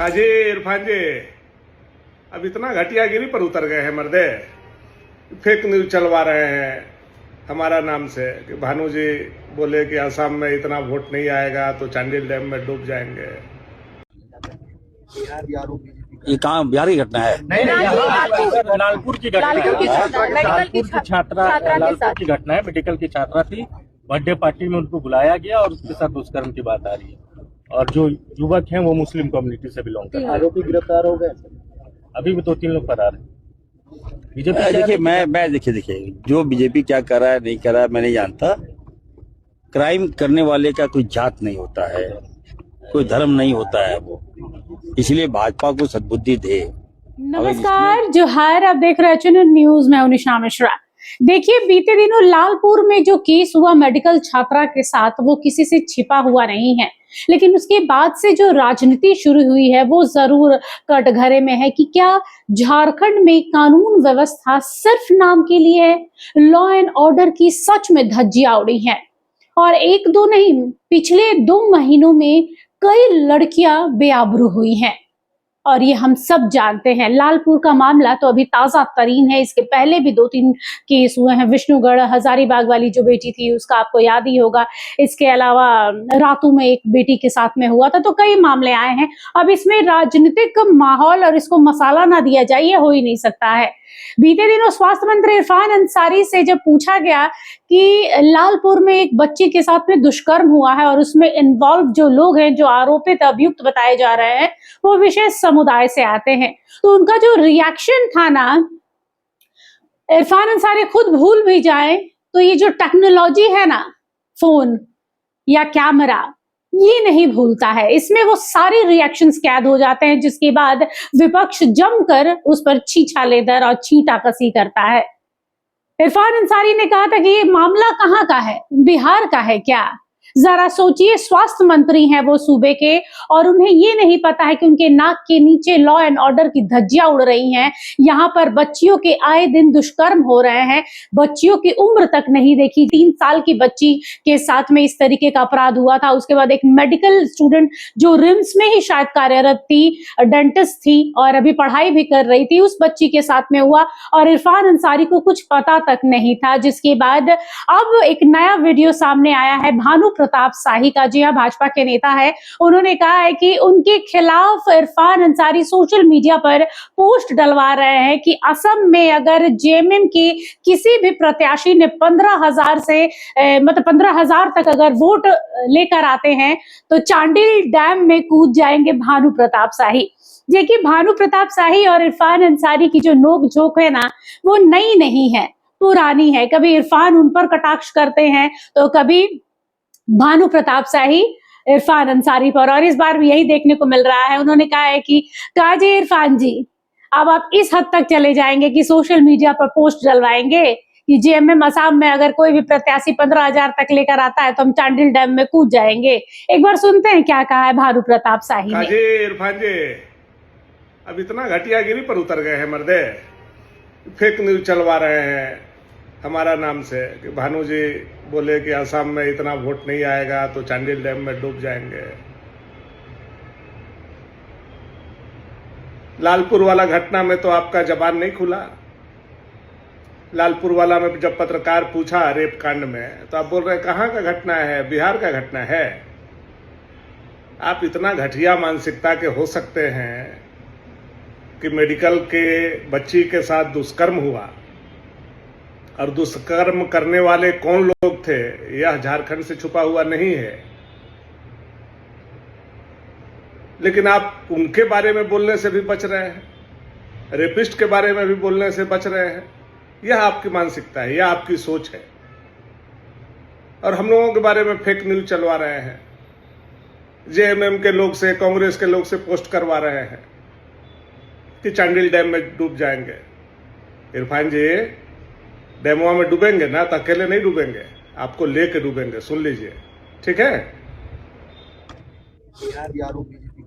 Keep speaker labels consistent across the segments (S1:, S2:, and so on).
S1: काजी इरफान जी, अब इतना घटियागिरी पर उतर गए हैं मर्दे। फेक न्यूज चलवा रहे हैं हमारा नाम से कि भानु जी बोले कि असम में इतना वोट नहीं आएगा तो चांडिल डैम में डूब जाएंगे।
S2: ये कहाँ बिहार की घटना है?
S3: नहीं, लालपुर की घटना है। लालपुर की छात्रा, लालपुर की घटना है। मेडिकल की छात्रा थी, बर्थडे पार्टी में उनको बुलाया गया और उसके साथ दुष्कर्म की बात आ रही है। और जो युवक हैं वो मुस्लिम कम्युनिटी से बिलोंग करते हैं।
S4: आरोपी गिरफ्तार हो गए?
S3: अभी भी 2-3 लोग फरार हैं। बीजेपी
S2: देखिए मैं देखिए जो बीजेपी क्या कर रहा है नहीं कर रहा है मैं नहीं जानता। क्राइम करने वाले का कोई जात नहीं होता है, कोई धर्म नहीं होता है वो, इसलिए भाजपा को सद्बुद्धि दे।
S5: नमस्कार, जोहार। आप देख रहे हैं न्यूज में निशा मिश्रा। देखिए, बीते दिनों लालपुर में जो केस हुआ मेडिकल छात्रा के साथ, वो किसी से छिपा हुआ नहीं है, लेकिन उसके बाद से जो राजनीति शुरू हुई है वो जरूर कटघरे में है कि क्या झारखंड में कानून व्यवस्था सिर्फ नाम के लिए है। लॉ एंड ऑर्डर की सच में धज्जियां उड़ी हैं और एक दो नहीं, पिछले 2 महीनों में कई लड़कियां बेआबरू हुई हैं और ये हम सब जानते हैं। लालपुर का मामला तो अभी ताजा तरीन है, इसके पहले भी 2-3 केस हुए हैं। विष्णुगढ़ हजारीबाग वाली जो बेटी थी उसका आपको याद ही होगा। इसके अलावा रातू में एक बेटी के साथ में हुआ था। तो कई मामले आए हैं। अब इसमें राजनीतिक माहौल और इसको मसाला ना दिया जाए, ये हो ही नहीं सकता है। बीते दिनों स्वास्थ्य मंत्री इरफान अंसारी से जब पूछा गया कि लालपुर में एक बच्ची के साथ में दुष्कर्म हुआ है और उसमें इन्वॉल्व जो लोग हैं, जो आरोपित अभियुक्त बताए जा रहे हैं, वो विशेष समुदाय से आते हैं, तो उनका जो रिएक्शन था ना, इरफान अंसारी खुद भूल भी जाए तो ये जो टेक्नोलॉजी है ना, फोन या कैमरा, ये नहीं भूलता है। इसमें वो सारे रिएक्शंस कैद हो जाते हैं, जिसके बाद विपक्ष जमकर उस पर छीछालेदर और छींटाकसी करता है। इरफान अंसारी ने कहा था कि ये मामला कहाँ का है, बिहार का है क्या? जरा सोचिए, स्वास्थ्य मंत्री हैं वो सूबे के और उन्हें ये नहीं पता है कि उनके नाक के नीचे लॉ एंड ऑर्डर की धज्जियां उड़ रही हैं। यहाँ पर बच्चियों के आए दिन दुष्कर्म हो रहे हैं, बच्चियों की उम्र तक नहीं देखी। 3 साल की बच्ची के साथ में इस तरीके का अपराध हुआ था। उसके बाद एक मेडिकल स्टूडेंट जो रिम्स में ही शायद कार्यरत थी, डेंटिस्ट थी और अभी पढ़ाई भी कर रही थी, उस बच्ची के साथ में हुआ और इरफान अंसारी को कुछ पता तक नहीं था। जिसके बाद अब एक नया वीडियो सामने आया है भानु प्रताप शाही का। जी हां, भाजपा के नेता है। उन्होंने कहा है कि उनके खिलाफ इरफान अंसारी सोशल मीडिया पर पोस्ट डलवा रहे हैं कि असम में अगर जेएमएम के किसी भी प्रत्याशी ने 15,000 से 15,000 तक अगर वोट लेकर आते हैं तो चांडिल डैम में कूद जाएंगे भानु प्रताप शाही। देखिए, भानु प्रताप शाही और इरफान अंसारी की जो नोक झोंक है ना, वो नई नहीं है, पुरानी है। कभी इरफान उन पर कटाक्ष करते हैं तो कभी भानु प्रताप शाही इरफान अंसारी पर, और इस बार भी यही देखने को मिल रहा है। उन्होंने कहा है कि काजी इरफान जी, अब आप इस हद तक चले जाएंगे कि सोशल मीडिया पर पोस्ट डलवाएंगे कि जेएमएम असम में अगर कोई भी प्रत्याशी 15,000 तक लेकर आता है तो हम चांडिल डैम में कूद जाएंगे। एक बार सुनते हैं क्या कहा है भानु प्रताप शाही ने।
S1: काजी इरफान जी, अब इतना घटियागिरी पर उतर गए हैं मर्दे। फेक न्यूज चलवा रहे हैं हमारा नाम से कि भानु जी बोले कि असम में इतना वोट नहीं आएगा तो चांडिल डैम में डूब जाएंगे। लालपुर वाला घटना में तो आपका जबान नहीं खुला। लालपुर वाला में जब पत्रकार पूछा रेप कांड में तो आप बोल रहे कहाँ का घटना है, बिहार का घटना है। आप इतना घटिया मानसिकता के हो सकते हैं कि मेडिकल के बच्ची के साथ दुष्कर्म हुआ और दुष्कर्म करने वाले कौन लोग थे, यह झारखंड से छुपा हुआ नहीं है। लेकिन आप उनके बारे में बोलने से भी बच रहे हैं, रेपिस्ट के बारे में भी बोलने से बच रहे हैं। यह आपकी मानसिकता है, यह आपकी सोच है। और हम लोगों के बारे में फेक न्यूज चलवा रहे हैं, जेएमएम के लोग से, कांग्रेस के लोग से पोस्ट करवा रहे हैं कि चांडिल डैम में डूब जाएंगे। इरफान जी, डैमवा में डूबेंगे ना तो अकेले नहीं डूबेंगे, आपको लेके डूबेंगे, सुन लीजिए, ठीक है?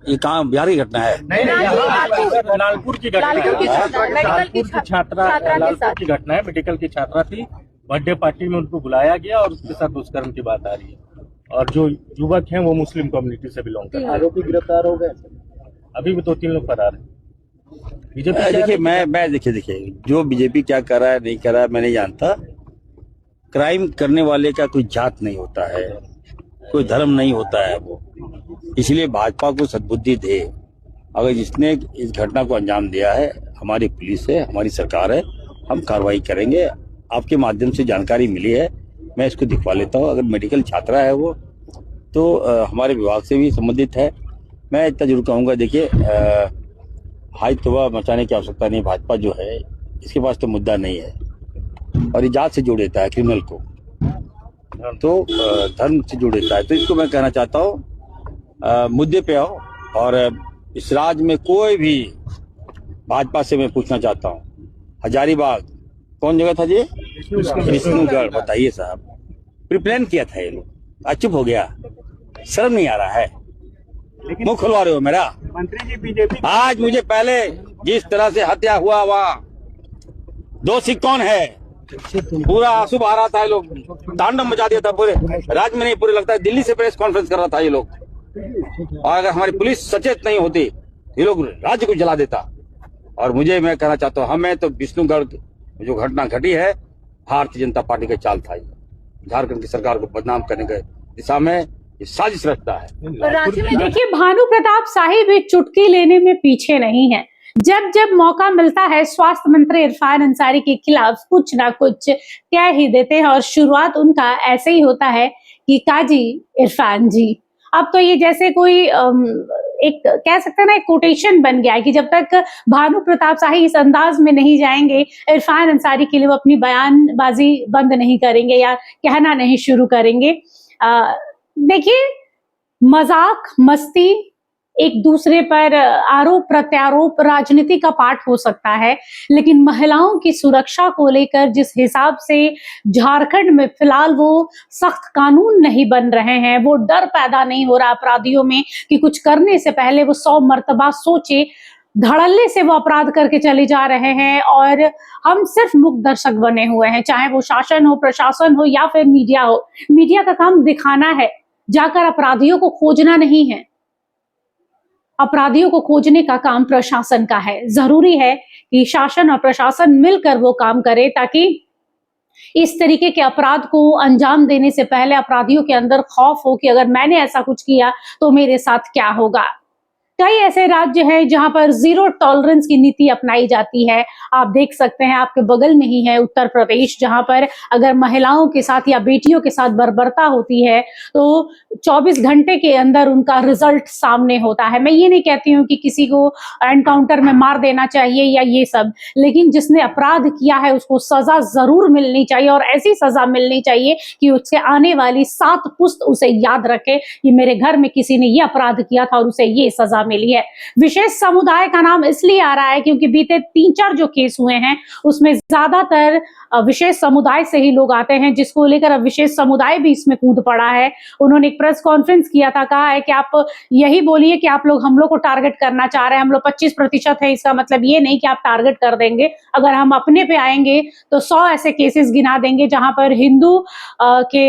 S2: ये कहाँ बिहार की घटना है?
S3: नहीं, लालपुर की घटना है। लालपुर की छात्रा, लालपुर की घटना है। मेडिकल की छात्रा थी, बर्थडे पार्टी में उनको बुलाया गया और उसके साथ दुष्कर्म की बात आ रही है। और जो युवक हैं वो मुस्लिम कम्युनिटी से बिलोंग करते हैं।
S4: आरोपी गिरफ्तार हो गए?
S3: अभी भी 2-3 लोग फरार हैं। बीजेपी
S2: देखिए जो बीजेपी क्या कर रहा है नहीं कर रहा है मैं नहीं जानता। क्राइम करने वाले का कोई जात नहीं होता है, कोई धर्म नहीं होता है वो। इसलिए भाजपा को सद्बुद्धि दे। अगर जिसने इस घटना को अंजाम दिया है, हमारी पुलिस है, हमारी सरकार है, हम कार्रवाई करेंगे। आपके माध्यम से जानकारी मिली है, मैं इसको दिखवा लेता हूँ। अगर मेडिकल छात्रा है वो तो हमारे विभाग से भी संबंधित है। मैं इतना जरूर कहूँगा, देखिए हाई तबाह मचाने की आवश्यकता नहीं। भाजपा जो है इसके पास तो मुद्दा नहीं है और ये जात से जोड़ देता है क्रिमिनल को, तो धर्म से जोड़ देता है। तो इसको मैं कहना चाहता हूँ, मुद्दे पे आओ। और इस राज्य में कोई भी भाजपा से मैं पूछना चाहता हूँ, हजारीबाग कौन जगह था जी? विष्णुगढ़। बताइए साहब, प्रिप्लान किया था ये लोग, आज चुप हो गया। शर्म नहीं आ रहा है? मुंह खुलवा रहे हो मेरा।
S3: मंत्री जी बीजेपी
S2: आज मुझे पहले जिस तरह से हत्या हुआ वहाँ दोषी कौन है, पूरा आंसू बहा रहा था। ये लोग तांडव मचा दिया था पूरे राज्य में, नहीं पूरे लगता है दिल्ली से प्रेस कॉन्फ्रेंस कर रहा था ये लोग। और अगर हमारी पुलिस सचेत नहीं होती ये लोग राज्य को जला देता। और मैं कहना चाहता हूँ, हमें तो विष्णुगढ़ जो घटना घटी है, भारतीय जनता पार्टी का चाल था। झारखंड की सरकार को बदनाम करने के दिशा में ये साजिश रखता है।
S5: राज्य में देखिए, भानु प्रताप शाही भी चुटकी लेने में पीछे नहीं है। जब जब मौका मिलता है स्वास्थ्य मंत्री इरफान अंसारी के खिलाफ कुछ ना कुछ कह ही देते हैं। और शुरुआत उनका ऐसे ही होता है कि काजी इरफान जी। अब तो ये जैसे कोई एक कह सकते हैं ना, एक कोटेशन बन गया है कि जब तक भानु प्रताप शाही इस अंदाज में नहीं जाएंगे इरफान अंसारी के लिए वो अपनी बयानबाजी बंद नहीं करेंगे या कहना नहीं शुरू करेंगे। देखिए, मजाक मस्ती, एक दूसरे पर आरोप प्रत्यारोप राजनीति का पार्ट हो सकता है, लेकिन महिलाओं की सुरक्षा को लेकर जिस हिसाब से झारखंड में फिलहाल वो सख्त कानून नहीं बन रहे हैं, वो डर पैदा नहीं हो रहा अपराधियों में कि कुछ करने से पहले वो 100 मर्तबा सोचे, धड़ल्ले से वो अपराध करके चले जा रहे हैं। और हम सिर्फ मुख्य दर्शक बने हुए हैं, चाहे वो शासन हो, प्रशासन हो या फिर मीडिया हो। मीडिया का काम दिखाना है, जाकर अपराधियों को खोजना नहीं है। अपराधियों को खोजने का काम प्रशासन का है। जरूरी है कि शासन और प्रशासन मिलकर वो काम करे, ताकि इस तरीके के अपराध को अंजाम देने से पहले अपराधियों के अंदर खौफ हो कि अगर मैंने ऐसा कुछ किया तो मेरे साथ क्या होगा। कई ऐसे राज्य हैं जहां पर जीरो टॉलरेंस की नीति अपनाई जाती है। आप देख सकते हैं, आपके बगल में ही है उत्तर प्रदेश, जहां पर अगर महिलाओं के साथ या बेटियों के साथ बर्बरता होती है तो 24 घंटे के अंदर उनका रिजल्ट सामने होता है। मैं ये नहीं कहती हूँ कि किसी को एनकाउंटर में मार देना चाहिए या ये सब, लेकिन जिसने अपराध किया है उसको सजा जरूर मिलनी चाहिए। और ऐसी सजा मिलनी चाहिए कि उससे आने वाली 7 पुश्त उसे याद रखे कि मेरे घर में किसी ने ये अपराध किया था और उसे ये सजा मिली है। विशेष समुदाय का नाम इसलिए आ रहा है क्योंकि बीते 3-4 जो केस हुए हैं उसमें ज्यादातर विशेष समुदाय से ही लोग आते हैं, जिसको लेकर अब विशेष समुदाय भी इसमें कूद पड़ा है। उन्होंने एक प्रेस कॉन्फ्रेंस किया था, कहा है कि आप यही बोलिए कि आप लोग हम लोग को टारगेट करना चाह रहे हैं, हम लोग 25% है, इसका मतलब ये नहीं कि आप टारगेट कर देंगे। अगर हम अपने पे आएंगे तो 100 ऐसे केसेस गिना देंगे जहां पर हिंदू के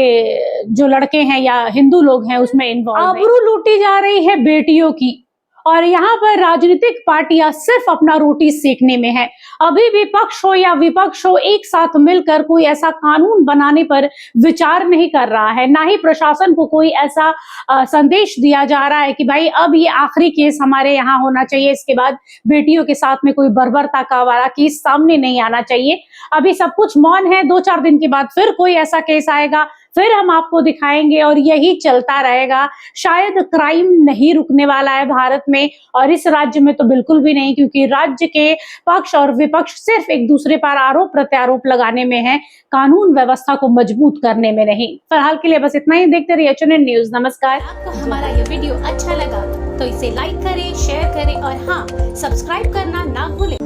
S5: जो लड़के हैं या हिंदू लोग हैं उसमें इन्वॉल्व। आबरू लूटी जा रही है बेटियों की, और यहाँ पर राजनीतिक पार्टियां सिर्फ अपना रोटी सेकने में है। अभी भी पक्ष हो या विपक्ष हो, एक साथ मिलकर कोई ऐसा कानून बनाने पर विचार नहीं कर रहा है। ना ही प्रशासन को कोई ऐसा संदेश दिया जा रहा है कि भाई अब ये आखिरी केस हमारे यहाँ होना चाहिए, इसके बाद बेटियों के साथ में कोई बर्बरता का वाला केस सामने नहीं आना चाहिए। अभी सब कुछ मौन है। 2-4 दिन के बाद फिर कोई ऐसा केस आएगा, फिर हम आपको दिखाएंगे और यही चलता रहेगा। शायद क्राइम नहीं रुकने वाला है भारत में, और इस राज्य में तो बिल्कुल भी नहीं, क्योंकि राज्य के पक्ष और विपक्ष सिर्फ एक दूसरे पर आरोप प्रत्यारोप लगाने में है, कानून व्यवस्था को मजबूत करने में नहीं। फिलहाल के लिए बस इतना ही। देखते रहिए HNN न्यूज। नमस्कार।
S4: आपको हमारा ये वीडियो अच्छा लगा तो इसे लाइक करें, शेयर करें और हाँ, सब्सक्राइब करना ना भूलें।